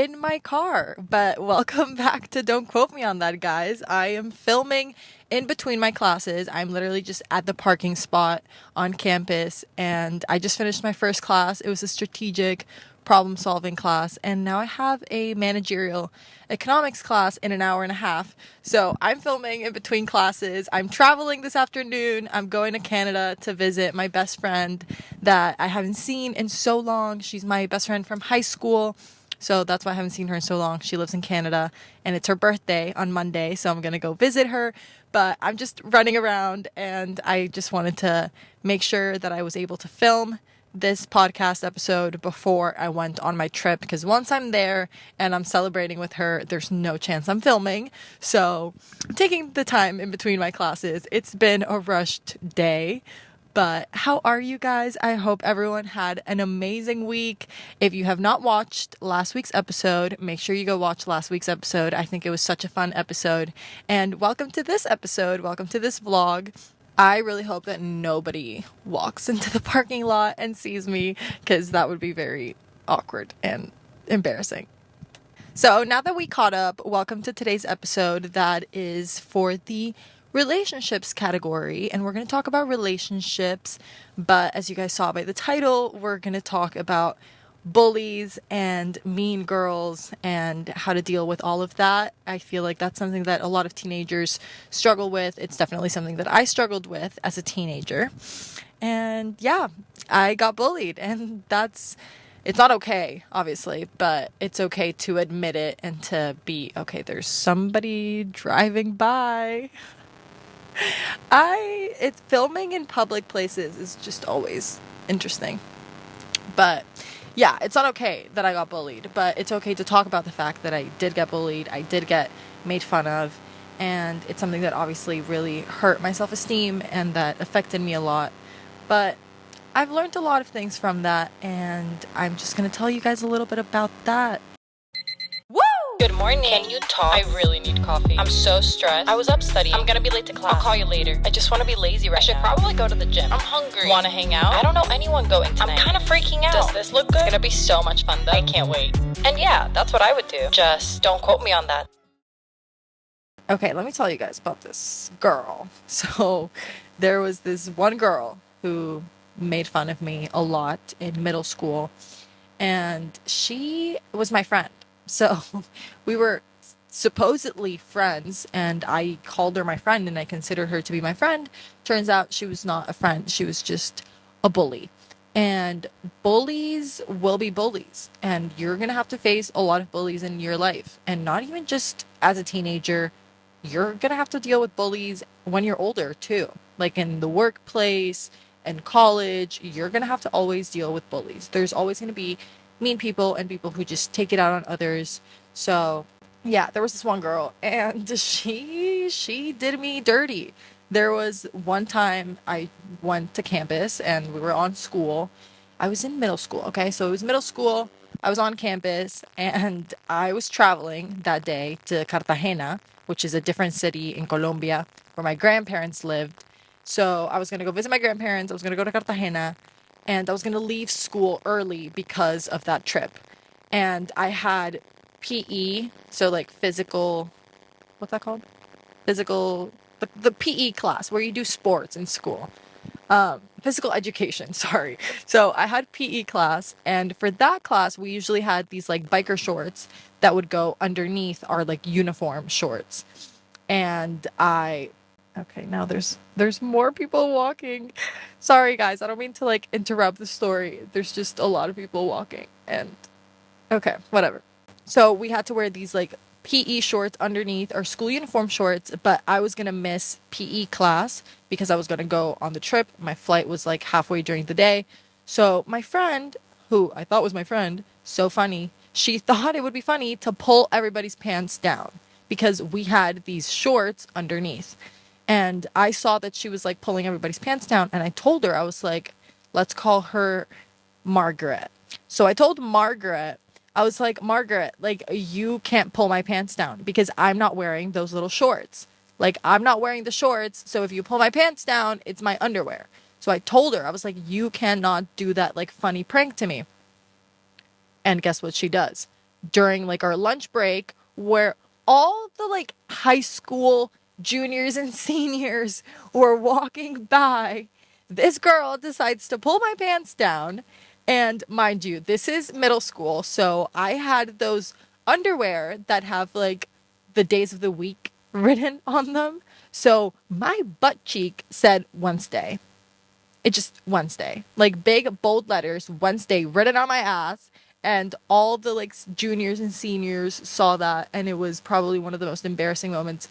in my car. But welcome back to Don't Quote Me on That, guys. I am filming in between my classes. I'm literally just at the parking spot on campus, and I just finished my first class. It was a strategic problem solving class, and now I have a managerial economics class in an hour and a half. So I'm filming in between classes. I'm traveling this afternoon. I'm going to Canada to visit my best friend that I haven't seen in so long. She's my best friend from high school. So that's why I haven't seen her in so long. She lives in Canada, and it's her birthday on Monday, so I'm going to go visit her. But I'm just running around, and I just wanted to make sure that I was able to film this podcast episode before I went on my trip, because once I'm there and I'm celebrating with her, there's no chance I'm filming. So I'm taking the time in between my classes. It's been a rushed day. But how are you guys? I hope everyone had an amazing week. If you have not watched last week's episode, make sure you go watch last week's episode. I think it was such a fun episode. And welcome to this episode. Welcome to this vlog. I really hope that nobody walks into the parking lot and sees me, because that would be very awkward and embarrassing. So now that we caught up, welcome to today's episode that is for the relationships category, and we're going to talk about relationships, but as you guys saw by the title, we're going to talk about bullies and mean girls and how to deal with all of that. I feel like that's something that a lot of teenagers struggle with. It's definitely something that I struggled with as a teenager. And yeah, I got bullied, and it's not okay, obviously, but it's okay to admit it and to be, okay, there's somebody driving by. It's filming in public places is just always interesting. But yeah, it's not okay that I got bullied, but it's okay to talk about the fact that I did get bullied, I did get made fun of, and it's something that obviously really hurt my self-esteem and that affected me a lot. But I've learned a lot of things from that, and I'm just going to tell you guys a little bit about that. Good morning. Can you talk? I really need coffee. I'm so stressed. I was up studying. I'm gonna be late to class. I'll call you later. I just want to be lazy right now. I should probably go to the gym. I'm hungry. Want to hang out? I don't know anyone going tonight. I'm kind of freaking out. Does this look good? It's gonna be so much fun though. I can't wait. And yeah, that's what I would do. Just don't quote me on that. Okay, let me tell you guys about this girl. So there was this one girl who made fun of me a lot in middle school, and she was my friend. So we were supposedly friends, and I called her my friend, and I considered her to be my friend. Turns out she was not a friend. She was just a bully. And bullies will be bullies. And you're going to have to face a lot of bullies in your life. And not even just as a teenager. You're going to have to deal with bullies when you're older, too. Like in the workplace and college, you're going to have to always deal with bullies. There's always going to be mean people and people who just take it out on others. So yeah, there was this one girl, and she did me dirty. There was one time I went to campus and we were on school. I was in middle school, okay? So it was middle school. I was on campus, and I was traveling that day to Cartagena, which is a different city in Colombia where my grandparents lived. So I was going to go visit my grandparents. I was going to go to Cartagena, and I was going to leave school early because of that trip. And I had PE, so like physical, what's that called? The PE class where you do sports in school. Physical education, sorry. So I had PE class, and for that class, we usually had these like biker shorts that would go underneath our like uniform shorts. And okay, now there's more people walking. Sorry guys, I don't mean to like interrupt the story. There's just a lot of people walking, and okay, whatever. So we had to wear these like PE shorts underneath our school uniform shorts, but I was going to miss PE class because I was going to go on the trip. My flight was like halfway during the day. So my friend, who I thought was my friend, so funny, she thought it would be funny to pull everybody's pants down because we had these shorts underneath. And I saw that she was like pulling everybody's pants down, and I told her, I was like, let's call her Margaret. So I told Margaret, I was like, Margaret, like, you can't pull my pants down because I'm not wearing those little shorts. Like, I'm not wearing the shorts, so if you pull my pants down, it's my underwear. So I told her, I was like, you cannot do that, like, funny prank to me. And guess what she does? during like our lunch break where all the like high school juniors and seniors were walking by. This girl decides to pull my pants down. And mind you, this is middle school. So I had those underwear that have like the days of the week written on them. So my butt cheek said Wednesday. It just Wednesday, like big bold letters, Wednesday written on my ass. And all the like juniors and seniors saw that. And it was probably one of the most embarrassing moments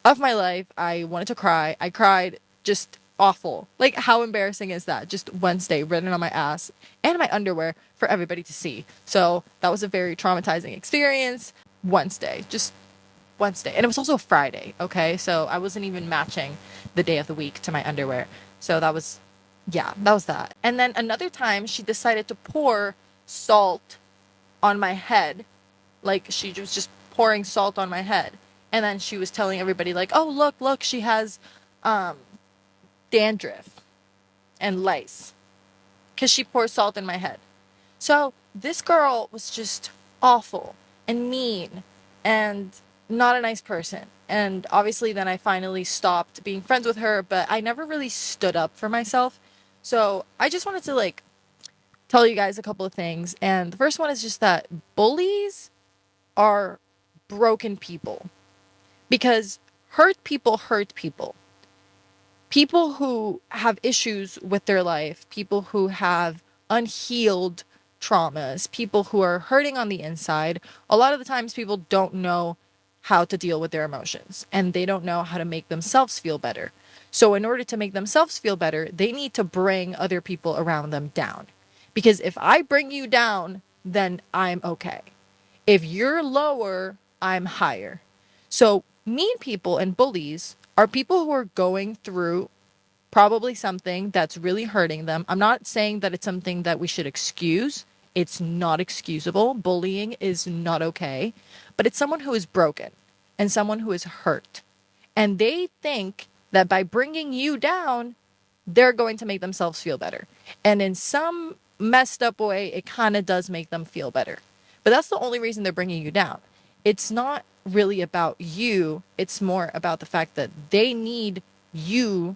of my life. I wanted to cry. I cried, just awful. Like, how embarrassing is that? Just Wednesday written on my ass and my underwear for everybody to see. So that was a very traumatizing experience. Wednesday, just Wednesday. And it was also a Friday, okay? So I wasn't even matching the day of the week to my underwear. So that was, yeah, that was that. And then another time she decided to pour salt on my head. Like, she was just pouring salt on my head. And then she was telling everybody, like, oh, look, she has dandruff and lice. Because she pours salt in my head. So this girl was just awful and mean and not a nice person. And obviously then I finally stopped being friends with her, but I never really stood up for myself. So I just wanted to like tell you guys a couple of things. And the first one is just that bullies are broken people, because hurt people hurt people. People who have issues with their life, people who have unhealed traumas, people who are hurting on the inside, a lot of the times people don't know how to deal with their emotions and they don't know how to make themselves feel better. So, in order to make themselves feel better, they need to bring other people around them down. Because if I bring you down, then I'm okay. If you're lower, I'm higher. So, mean people and bullies are people who are going through probably something that's really hurting them. I'm not saying that it's something that we should excuse. It's not excusable. Bullying is not okay. But it's someone who is broken and someone who is hurt. And they think that by bringing you down, they're going to make themselves feel better. And in some messed up way, it kind of does make them feel better. But that's the only reason they're bringing you down. It's not really about you. It's more about the fact that they need you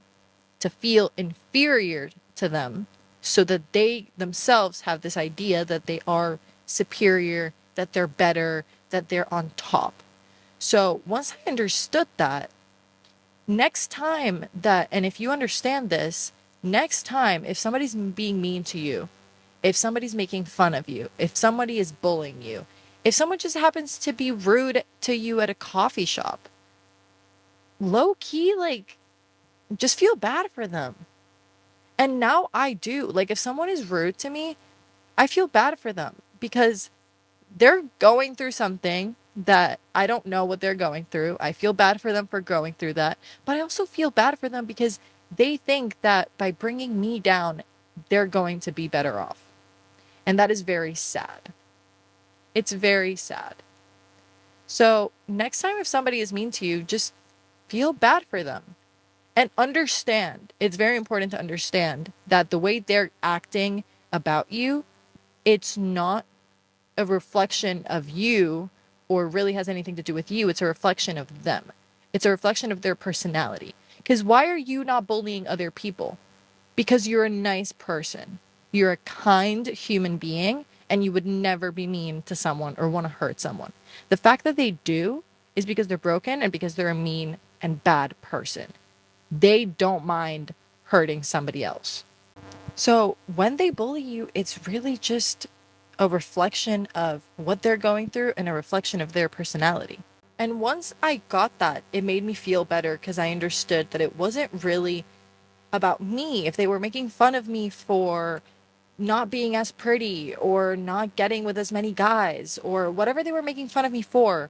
to feel inferior to them so that they themselves have this idea that they are superior, that they're better, that they're on top. So once I understood that, next time that, and if you understand this, next time, if somebody's being mean to you, if somebody's making fun of you, if somebody is bullying you, if someone just happens to be rude to you at a coffee shop, low key, like, just feel bad for them. And now I do. Like, if someone is rude to me, I feel bad for them because they're going through something that I don't know what they're going through. I feel bad for them for going through that. But I also feel bad for them because they think that by bringing me down, they're going to be better off. And that is very sad. It's very sad. So next time if somebody is mean to you, just feel bad for them. And understand, it's very important to understand that the way they're acting about you, it's not a reflection of you or really has anything to do with you. It's a reflection of them. It's a reflection of their personality. Because why are you not bullying other people? Because you're a nice person. You're a kind human being and you would never be mean to someone or want to hurt someone. The fact that they do is because they're broken and because they're a mean and bad person. They don't mind hurting somebody else. So when they bully you, it's really just a reflection of what they're going through and a reflection of their personality. And once I got that, it made me feel better because I understood that it wasn't really about me. If they were making fun of me for not being as pretty or not getting with as many guys or whatever they were making fun of me for,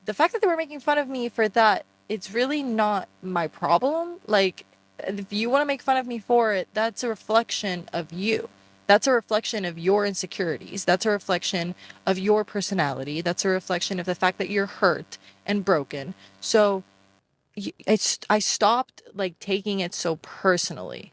the fact that they were making fun of me for that, it's really not my problem. Like, if you want to make fun of me for it, that's a reflection of you. That's a reflection of your insecurities. That's a reflection of your personality. That's a reflection of the fact that you're hurt and broken. So I stopped like taking it so personally.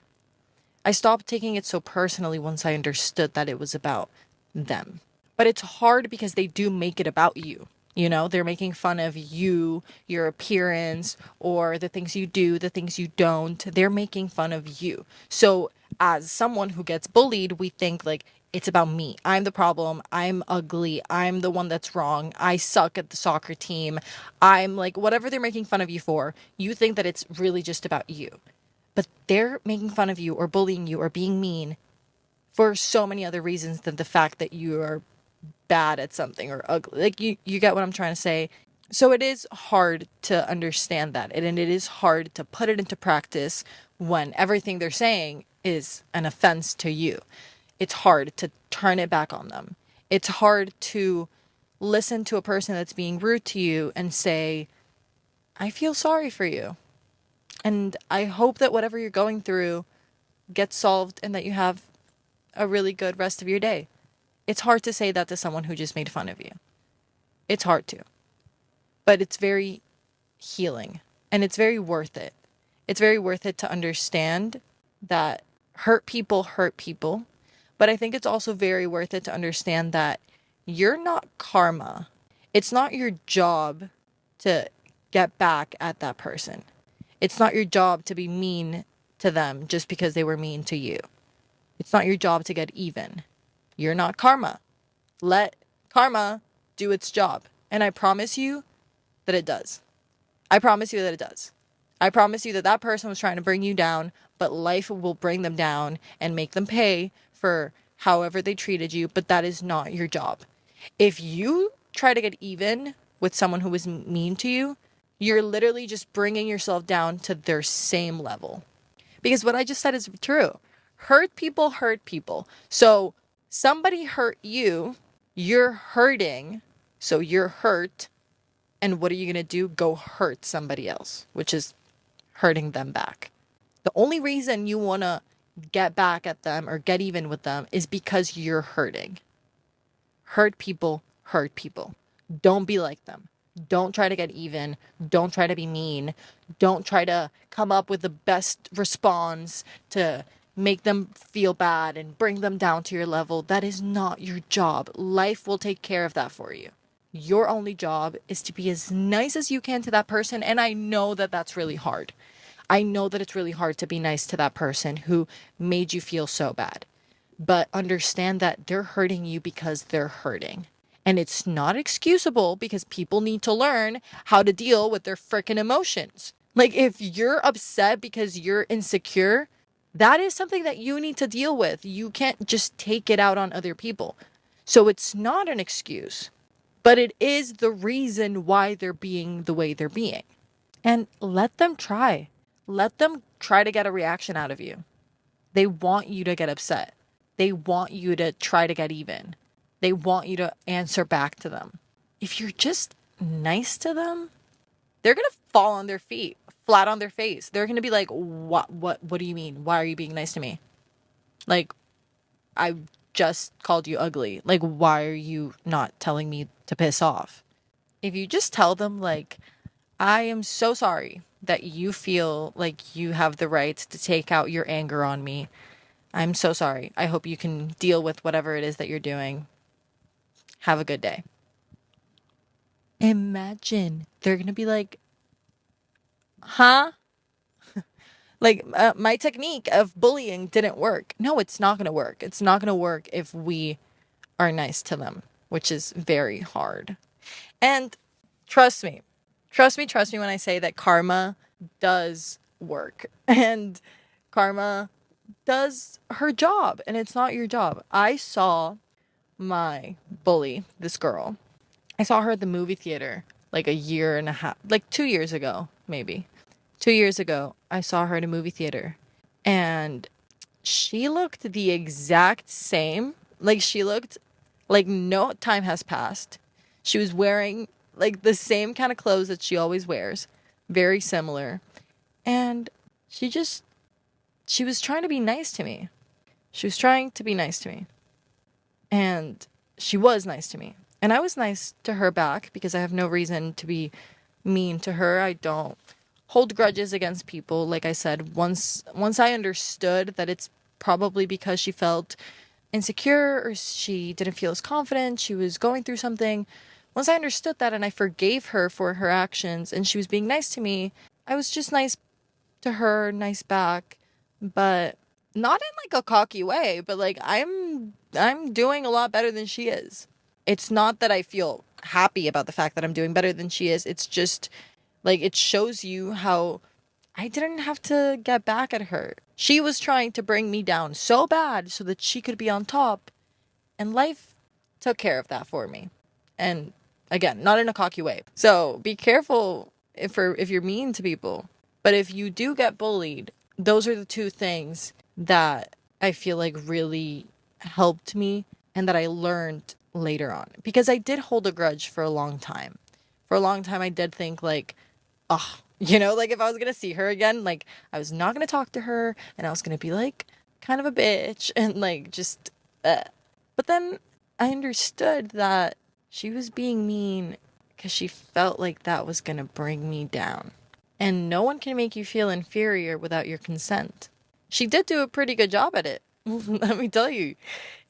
I stopped taking it so personally once I understood that it was about them. But it's hard because they do make it about you. You know, they're making fun of you, your appearance, or the things you do, the things you don't. They're making fun of you. So, as someone who gets bullied, we think like it's about me. I'm the problem. I'm ugly. I'm the one that's wrong. I suck at the soccer team. I'm like, whatever they're making fun of you for, you think that it's really just about you. But they're making fun of you or bullying you or being mean for so many other reasons than the fact that you are bad at something or ugly. Like you get what I'm trying to say. So it is hard to understand that. And it is hard to put it into practice when everything they're saying is an offense to you. It's hard to turn it back on them. It's hard to listen to a person that's being rude to you and say, I feel sorry for you. And I hope that whatever you're going through gets solved and that you have a really good rest of your day. It's hard to say that to someone who just made fun of you. It's hard to. But it's very healing and it's very worth it. It's very worth it to understand that hurt people. But I think it's also very worth it to understand that you're not karma. It's not your job to get back at that person. It's not your job to be mean to them just because they were mean to you. It's not your job to get even. You're not karma. Let karma do its job. And I promise you that it does. I promise you that it does. I promise you that that person was trying to bring you down, but life will bring them down and make them pay for however they treated you, but that is not your job. If you try to get even with someone who was mean to you, you're literally just bringing yourself down to their same level. Because what I just said is true. Hurt people. So somebody hurt you, you're hurting, so you're hurt. And what are you going to do? Go hurt somebody else, which is hurting them back. The only reason you want to get back at them or get even with them is because you're hurting. Hurt people. Don't be like them. Don't try to get even. Don't try to be mean. Don't try to come up with the best response to make them feel bad and bring them down to your level. That is not your job. Life will take care of that for you. Your only job is to be as nice as you can to that person. And I know that that's really hard. I know that it's really hard to be nice to that person who made you feel so bad. But understand that they're hurting you because they're hurting. And it's not excusable because people need to learn how to deal with their freaking emotions. Like if you're upset because you're insecure, that is something that you need to deal with. You can't just take it out on other people. So it's not an excuse, but it is the reason why they're being the way they're being. And let them try. Let them try to get a reaction out of you. They want you to get upset. They want you to try to get even. They want you to answer back to them. If you're just nice to them, they're going to fall on their feet, flat on their face. They're going to be like, what do you mean? Why are you being nice to me? Like, I just called you ugly. Like, why are you not telling me to piss off? If you just tell them, like, I am so sorry that you feel like you have the right to take out your anger on me. I'm so sorry. I hope you can deal with whatever it is that you're doing. Have a good day. Imagine they're going to be like, huh? Like, my technique of bullying didn't work. No, it's not going to work. It's not going to work if we are nice to them, which is very hard. And trust me when I say that karma does work and karma does her job and it's not your job. I saw my bully, this girl, I saw her at the movie theater like a year and a half, like 2 years ago, maybe. 2 years ago, I saw her at a movie theater and she looked the exact same. Like she looked like no time has passed. She was wearing like the same kind of clothes that she always wears, very similar. And she was trying to be nice to me. She was trying to be nice to me. And she was nice to me. And I was nice to her back because I have no reason to be mean to her. I don't hold grudges against people. Like I said, once I understood that it's probably because she felt insecure or she didn't feel as confident, she was going through something. Once I understood that and I forgave her for her actions and she was being nice to me, I was just nice to her, nice back, but not in like a cocky way, but like I'm doing a lot better than she is. It's not that I feel happy about the fact that I'm doing better than she is. It's just like it shows you how I didn't have to get back at her. She was trying to bring me down so bad so that she could be on top, and life took care of that for me. And again, not in a cocky way. So be careful if you're mean to people. But if you do get bullied, those are the two things that I feel like really helped me and that I learned later on. Because I did hold a grudge for a long time. For a long time, I did think like, oh, like if I was gonna see her again, like I was not gonna talk to her and I was gonna be like kind of a bitch and like just, but then I understood that she was being mean because she felt like that was gonna bring me down. And no one can make you feel inferior without your consent. She did do a pretty good job at it. Let me tell you,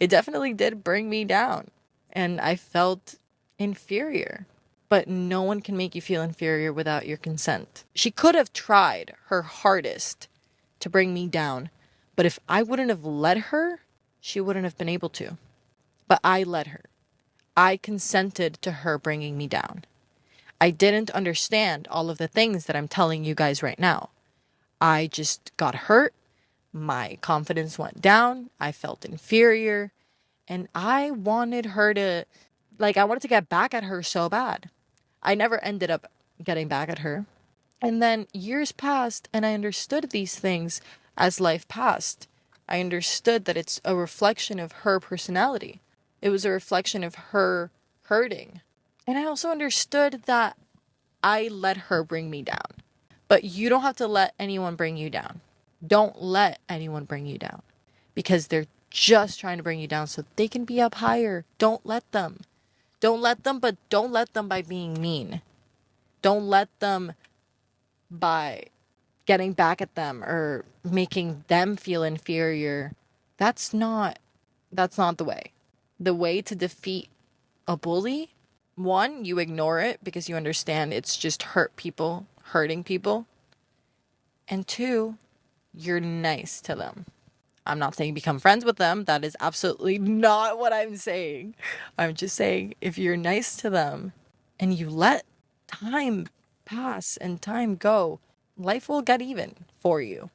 it definitely did bring me down. And I felt inferior. But no one can make you feel inferior without your consent. She could have tried her hardest to bring me down. But if I wouldn't have let her, she wouldn't have been able to. But I let her. I consented to her bringing me down. I didn't understand all of the things that I'm telling you guys right now. I just got hurt. My confidence went down. I felt inferior. And I wanted her to, I wanted to get back at her so bad. I never ended up getting back at her. And then years passed and I understood these things as life passed. I understood that it's a reflection of her personality. It was a reflection of her hurting. And I also understood that I let her bring me down. But you don't have to let anyone bring you down. Don't let anyone bring you down. Because they're just trying to bring you down so they can be up higher. Don't let them. Don't let them, but don't let them by being mean. Don't let them by getting back at them or making them feel inferior. That's not the way. The way to defeat a bully, one, you ignore it because you understand it's just hurting people. And two, you're nice to them. I'm not saying become friends with them. That is absolutely not what I'm saying. I'm just saying if you're nice to them and you let time pass and time go, life will get even for you.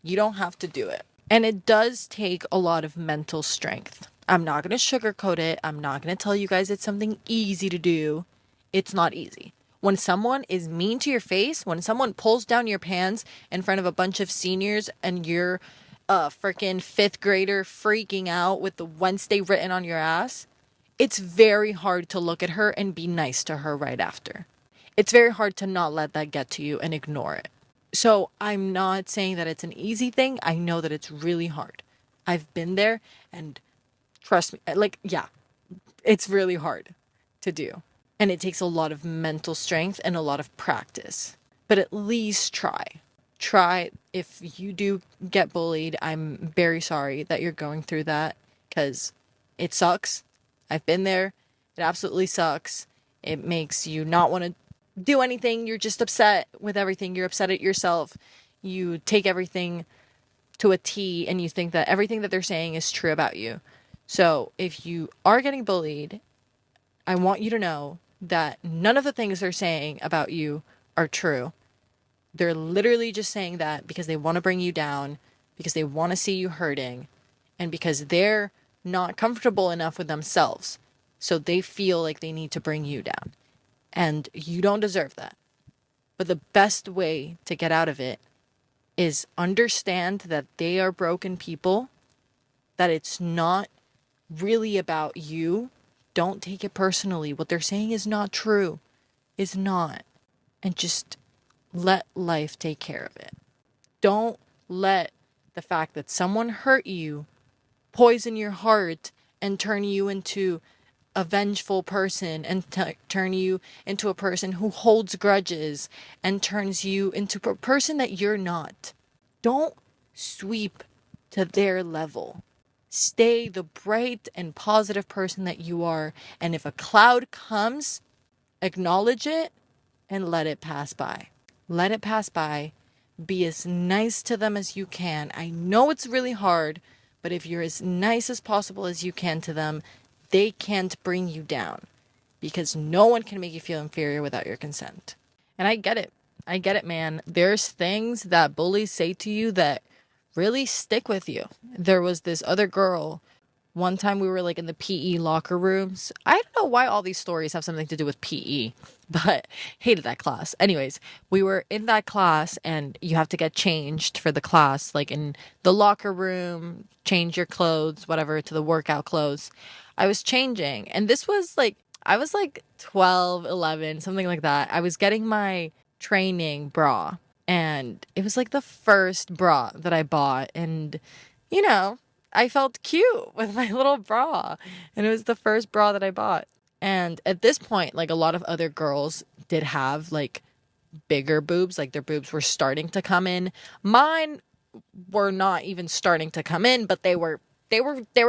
You don't have to do it. And it does take a lot of mental strength. I'm not going to sugarcoat it. I'm not going to tell you guys it's something easy to do. It's not easy. When someone is mean to your face, when someone pulls down your pants in front of a bunch of seniors and you're a freaking fifth grader freaking out with the Wednesday written on your ass, it's very hard to look at her and be nice to her right after. It's very hard to not let that get to you and ignore it. So I'm not saying that it's an easy thing. I know that it's really hard. I've been there and trust me, it's really hard to do. And it takes a lot of mental strength and a lot of practice. But at least try. Try. If you do get bullied, I'm very sorry that you're going through that because it sucks. I've been there. It absolutely sucks. It makes you not want to do anything. You're just upset with everything. You're upset at yourself. You take everything to a T and you think that everything that they're saying is true about you. So if you are getting bullied, I want you to know that none of the things they're saying about you are true. They're literally just saying that because they want to bring you down, because they want to see you hurting, and because they're not comfortable enough with themselves. So they feel like they need to bring you down. And you don't deserve that. But the best way to get out of it is understand that they are broken people, that it's not really about you. Don't take it personally. What they're saying is not true. It's not. And just let life take care of it. Don't let the fact that someone hurt you poison your heart and turn you into a vengeful person and turn you into a person who holds grudges and turns you into a person that you're not. Don't sweep to their level. Stay the bright and positive person that you are. And if a cloud comes, acknowledge it and let it pass by. Let it pass by. Be as nice to them as you can. I know it's really hard, but if you're as nice as possible as you can to them, they can't bring you down because no one can make you feel inferior without your consent. And I get it. I get it, man. There's things that bullies say to you that really stick with you. There was this other girl. One time we were like in the PE locker rooms. I don't know why all these stories have something to do with PE, but hated that class. Anyways, we were in that class and you have to get changed for the class, like in the locker room, change your clothes, whatever, to the workout clothes. I was changing, and this was like, I was like 12, 11, something like that. I was getting my training bra, and it was like the first bra that I bought, and you know, I felt cute with my little bra, and it was the first bra that I bought. And at this point, like a lot of other girls did have like bigger boobs, like their boobs were starting to come in. Mine were not even starting to come in, but they were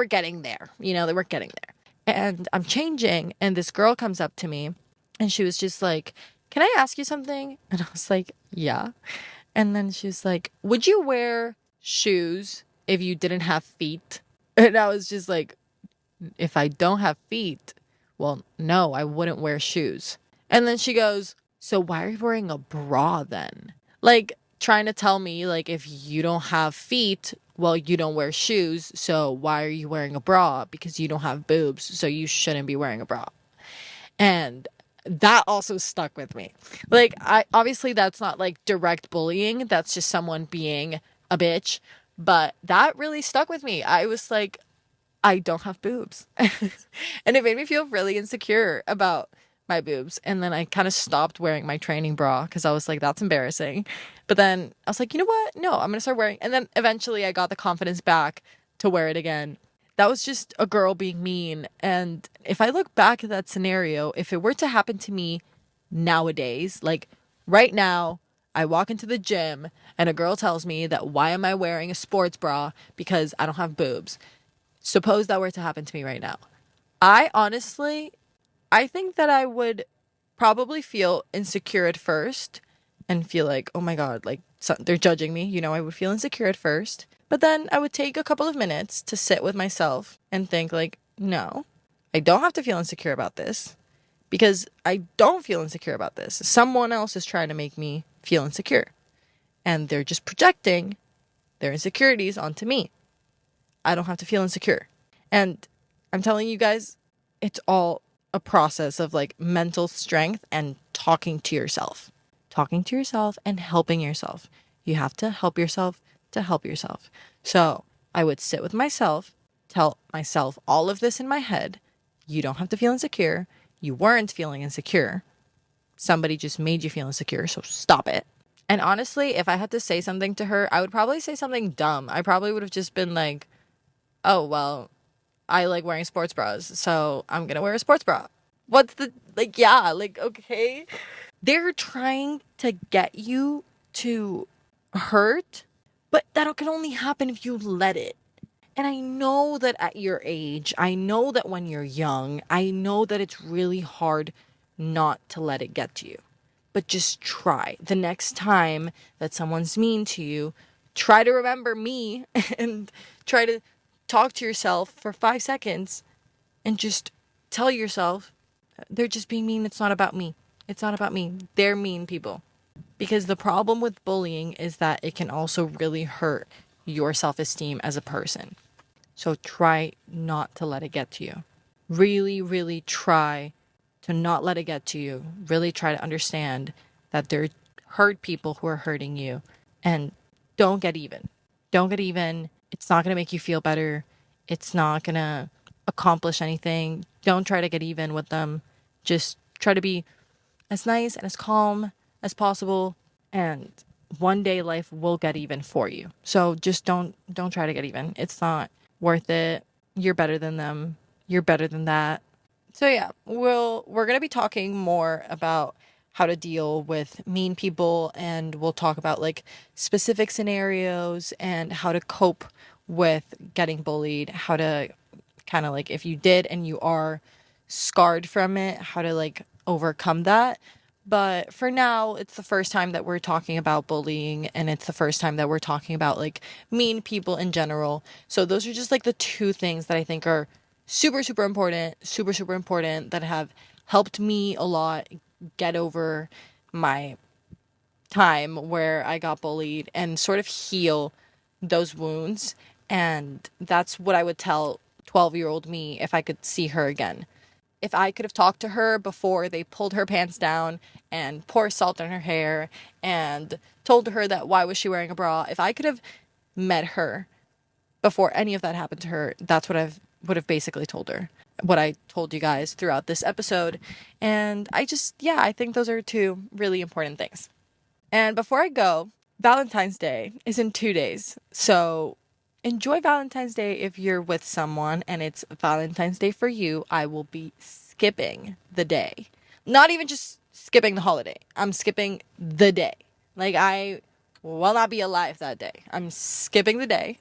getting there. You know, they were getting there. And I'm changing, and this girl comes up to me, and she was just like, "Can I ask you something?" And I was like, "Yeah." And then she was like, "Would you wear shoes if you didn't have feet?" And I was just like, "If I don't have feet, well, no, I wouldn't wear shoes." And then she goes, "So why are you wearing a bra then?" Like trying to tell me, like, if you don't have feet, well, you don't wear shoes, so why are you wearing a bra? Because you don't have boobs, so you shouldn't be wearing a bra. And that also stuck with me. Like, I obviously that's not like direct bullying, that's just someone being a bitch, but that really stuck with me. I was like, I don't have boobs. And it made me feel really insecure about my boobs. And then I kind of stopped wearing my training bra because I was like, that's embarrassing. But then I was like, you know what? No, I'm going to start wearing. And then eventually I got the confidence back to wear it again. That was just a girl being mean. And if I look back at that scenario, if it were to happen to me nowadays, like right now, I walk into the gym and a girl tells me that why am I wearing a sports bra because I don't have boobs? Suppose that were to happen to me right now. I honestly, I think that I would probably feel insecure at first and feel like, oh my God, like so, they're judging me. You know, I would feel insecure at first. But then I would take a couple of minutes to sit with myself and think, like, no, I don't have to feel insecure about this because I don't feel insecure about this. Someone else is trying to make me feel insecure and they're just projecting their insecurities onto me. I don't have to feel insecure. And I'm telling you guys, it's all a process of like mental strength and talking to yourself. Talking to yourself and helping yourself. You have to help yourself to help yourself. So I would sit with myself, tell myself all of this in my head. You don't have to feel insecure. You weren't feeling insecure. Somebody just made you feel insecure, so stop it. And honestly, if I had to say something to her, I would probably say something dumb. I probably would have just been like, oh, well, I like wearing sports bras, so I'm gonna wear a sports bra. What's the, like, yeah, like, okay. They're trying to get you to hurt, but that can only happen if you let it. And I know that at your age, I know that when you're young, I know that it's really hard not to let it get to you. But just try. The next time that someone's mean to you, try to remember me and try to talk to yourself for 5 seconds and just tell yourself they're just being mean. It's not about me. It's not about me. They're mean people. Because the problem with bullying is that it can also really hurt your self-esteem as a person. So try not to let it get to you. Really, really try to not let it get to you. Really try to understand that there are hurt people who are hurting you. And don't get even. Don't get even. It's not going to make you feel better. It's not going to accomplish anything. Don't try to get even with them. Just try to be as nice and as calm as possible. And one day life will get even for you. So just don't try to get even. It's not worth it. You're better than them. You're better than that. So yeah, we're going to be talking more about how to deal with mean people, and we'll talk about like specific scenarios and how to cope with getting bullied, how to kind of like, if you did and you are scarred from it, how to like overcome that. But for now, it's the first time that we're talking about bullying, and it's the first time that we're talking about like mean people in general. So those are just like the two things that I think are super, super important, super, super important, that have helped me a lot get over my time where I got bullied and sort of heal those wounds. And that's what I would tell 12-year-old me if I could see her again. If I could have talked to her before they pulled her pants down and poured salt in her hair and told her that why was she wearing a bra, if I could have met her before any of that happened to her, that's what I would have basically told her. What I told you guys throughout this episode. And I think those are two really important things. And before I go, Valentine's Day is in 2 days. So enjoy Valentine's Day if you're with someone and it's Valentine's Day for you. I will be skipping the day. Not even just skipping the holiday. I'm skipping the day. Like, I will not be alive that day. I'm skipping the day.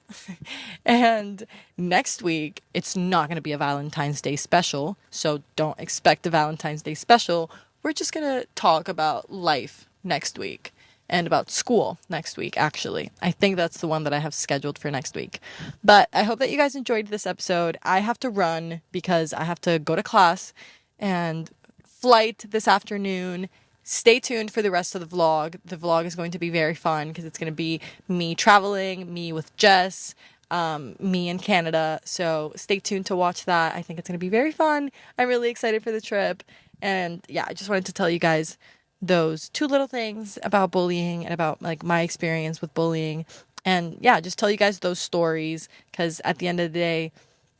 And next week, it's not going to be a Valentine's Day special. So don't expect a Valentine's Day special. We're just going to talk about life next week. And about school next week, actually. I think that's the one that I have scheduled for next week. But I hope that you guys enjoyed this episode. I have to run because I have to go to class and flight this afternoon. Stay tuned for the rest of the vlog. The vlog is going to be very fun because it's going to be me traveling, me with Jess, me in Canada. So stay tuned to watch that. I think it's going to be very fun. I'm really excited for the trip. And yeah, I just wanted to tell you guys those two little things about bullying and about like my experience with bullying, and yeah, just tell you guys those stories, because at the end of the day,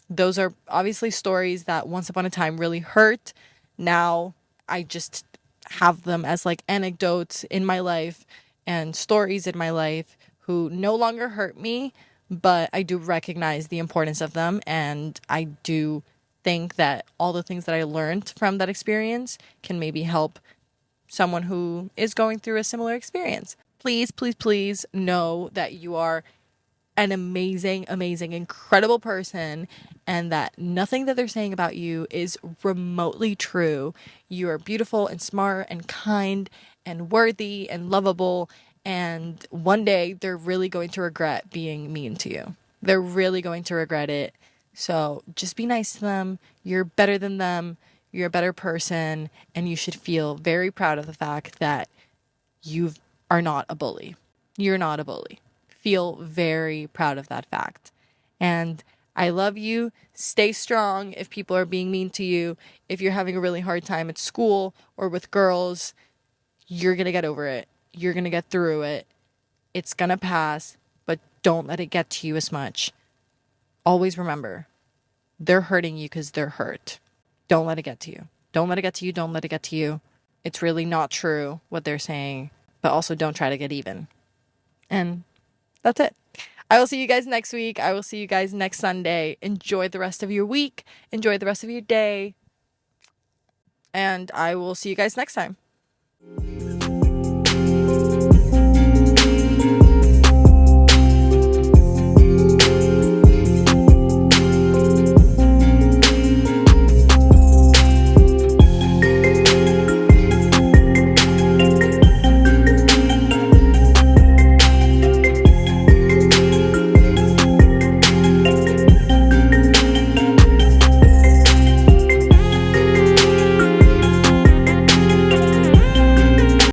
those are obviously stories that once upon a time really hurt. Now I just have them as like anecdotes in my life and stories in my life who no longer hurt me, but I do recognize the importance of them, and I do think that all the things that I learned from that experience can maybe help someone who is going through a similar experience. Please, please, please know that you are an amazing, amazing, incredible person, and that nothing that they're saying about you is remotely true. You are beautiful and smart and kind and worthy and lovable, and one day they're really going to regret being mean to you. They're really going to regret it. So just be nice to them. You're better than them. You're a better person, and you should feel very proud of the fact that you are not a bully. You're not a bully. Feel very proud of that fact. And I love you. Stay strong if people are being mean to you. If you're having a really hard time at school or with girls, you're going to get over it. You're going to get through it. It's going to pass, but don't let it get to you as much. Always remember, they're hurting you because they're hurt. Don't let it get to you. Don't let it get to you. Don't let it get to you. It's really not true what they're saying, but also don't try to get even. And that's it. I will see you guys next week. I will see you guys next Sunday. Enjoy the rest of your week. Enjoy the rest of your day. And I will see you guys next time.